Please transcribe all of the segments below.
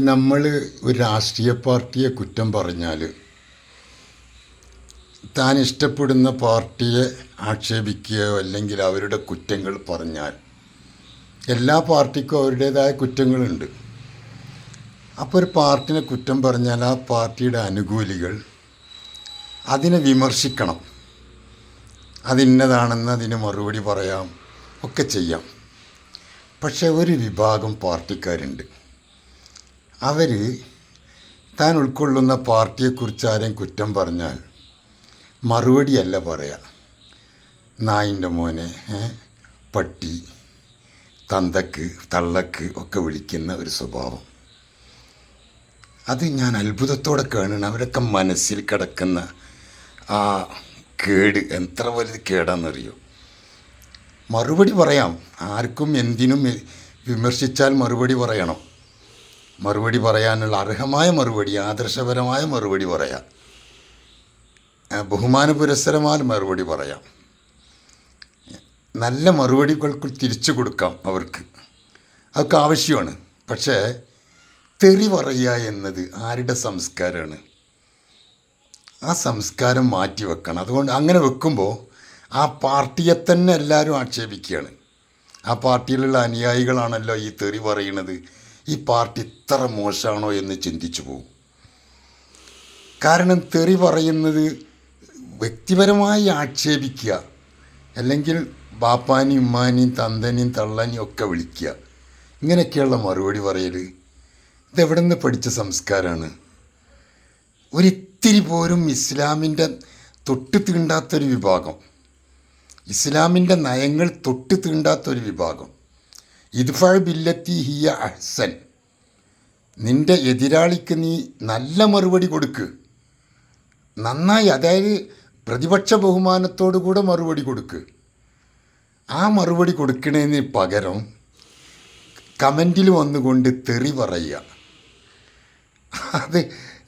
നമ്മൾ ഒരു രാഷ്ട്രീയ പാർട്ടിയെ കുറ്റം പറഞ്ഞാൽ, താൻ ഇഷ്ടപ്പെടുന്ന പാർട്ടിയെ ആക്ഷേപിക്കുകയോ അല്ലെങ്കിൽ അവരുടെ കുറ്റങ്ങൾ പറഞ്ഞാൽ, എല്ലാ പാർട്ടിക്കും അവരുടേതായ കുറ്റങ്ങളുണ്ട്. അപ്പോൾ ഒരു പാർട്ടിനെ കുറ്റം പറഞ്ഞാൽ ആ പാർട്ടിയുടെ അനുകൂലികൾ അതിനെ വിമർശിക്കണം. അതിന്നതാണെന്ന് അതിന് മറുപടി പറയാം, ഒക്കെ ചെയ്യാം. പക്ഷേ ഒരു വിഭാഗം പാർട്ടിക്കാരുണ്ട്, അവർ താൻ ഉൾക്കൊള്ളുന്ന പാർട്ടിയെക്കുറിച്ച് ആരെയും കുറ്റം പറഞ്ഞാൽ മറുപടിയല്ല പറയുക. നായിൻ്റെ മോനെ, പട്ടി, തന്തക്ക്, തള്ളക്ക് ഒക്കെ വിളിക്കുന്ന ഒരു സ്വഭാവം. അത് ഞാൻ അത്ഭുതത്തോടെ കാണുന്നു. അവരൊക്കെ മനസ്സിൽ കിടക്കുന്ന ആ കേട് എത്ര വലുത് കേടാണെന്നറിയോ. മറുപടി പറയാം, ആർക്കും എന്തിനും വിമർശിച്ചാൽ മറുപടി പറയണം. മറുപടി പറയാനുള്ള അർഹമായ മറുപടി, ആദർശപരമായ മറുപടി പറയാം, ബഹുമാന പുരസ്സരമായ മറുപടി പറയാം, നല്ല മറുപടികൾക്ക് തിരിച്ചു കൊടുക്കാം അവർക്ക്. അതൊക്കെ ആവശ്യമാണ്. പക്ഷേ തെറി പറയുക എന്നത് ആരുടെ സംസ്കാരമാണ്? ആ സംസ്കാരം മാറ്റി വെക്കണം. അതുകൊണ്ട് അങ്ങനെ വെക്കുമ്പോൾ ആ പാർട്ടിയെ തന്നെ എല്ലാവരും ആക്ഷേപിക്കുകയാണ്. ആ പാർട്ടിയിലുള്ള അനുയായികളാണല്ലോ ഈ തെറി പറയുന്നത്. ഈ പാർട്ടി ഇത്ര മോശമാണോ എന്ന് ചിന്തിച്ചു പോകും. കാരണം തെറി പറയുന്നത് വ്യക്തിപരമായി ആക്ഷേപിക്കുക, അല്ലെങ്കിൽ ബാപ്പാനെയും ഉമ്മാനെയും തന്തനെയും തള്ളനെയും ഒക്കെ വിളിക്കുക, ഇങ്ങനെയൊക്കെയുള്ള മറുപടി പറയൽ ഇതെവിടെ നിന്ന് പഠിച്ച സംസ്കാരമാണ്? ഒരിത്തിരി പോലും ഇസ്ലാമിൻ്റെ തൊട്ട് തീണ്ടാത്തൊരു വിഭാഗം, ഇസ്ലാമിൻ്റെ നയങ്ങൾ തൊട്ട് തീണ്ടാത്തൊരു വിഭാഗം. ഇദ്ഫഅ ബില്ലത്തി ഹിയ അഹ്സൻ, നിൻ്റെ എതിരാളിക്ക് നീ നല്ല മറുപടി കൊടുക്ക്, നന്നായി, അതായത് പ്രതിപക്ഷ ബഹുമാനത്തോടു കൂടെ മറുപടി കൊടുക്ക്. ആ മറുപടി കൊടുക്കണതിന് പകരം കമൻറ്റിൽ വന്നുകൊണ്ട് തെറി പറയുക,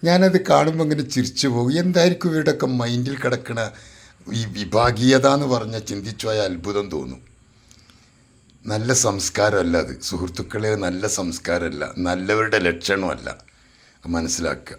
ഞാനത് കാണുമ്പോൾ ഇങ്ങനെ ചിരിച്ചു പോകും. എന്തായിരിക്കും ഇവരുടെയൊക്കെ മൈൻഡിൽ കിടക്കണ ഈ വിഭാഗീയത എന്ന് പറഞ്ഞാൽ ചിന്തിച്ചു പോയാൽ അത്ഭുതം തോന്നും. നല്ല സംസ്കാരമല്ല അത് സുഹൃത്തുക്കളെ, നല്ല സംസ്കാരമല്ല, നല്ലവരുടെ ലക്ഷണമല്ല, മനസ്സിലാക്കുക.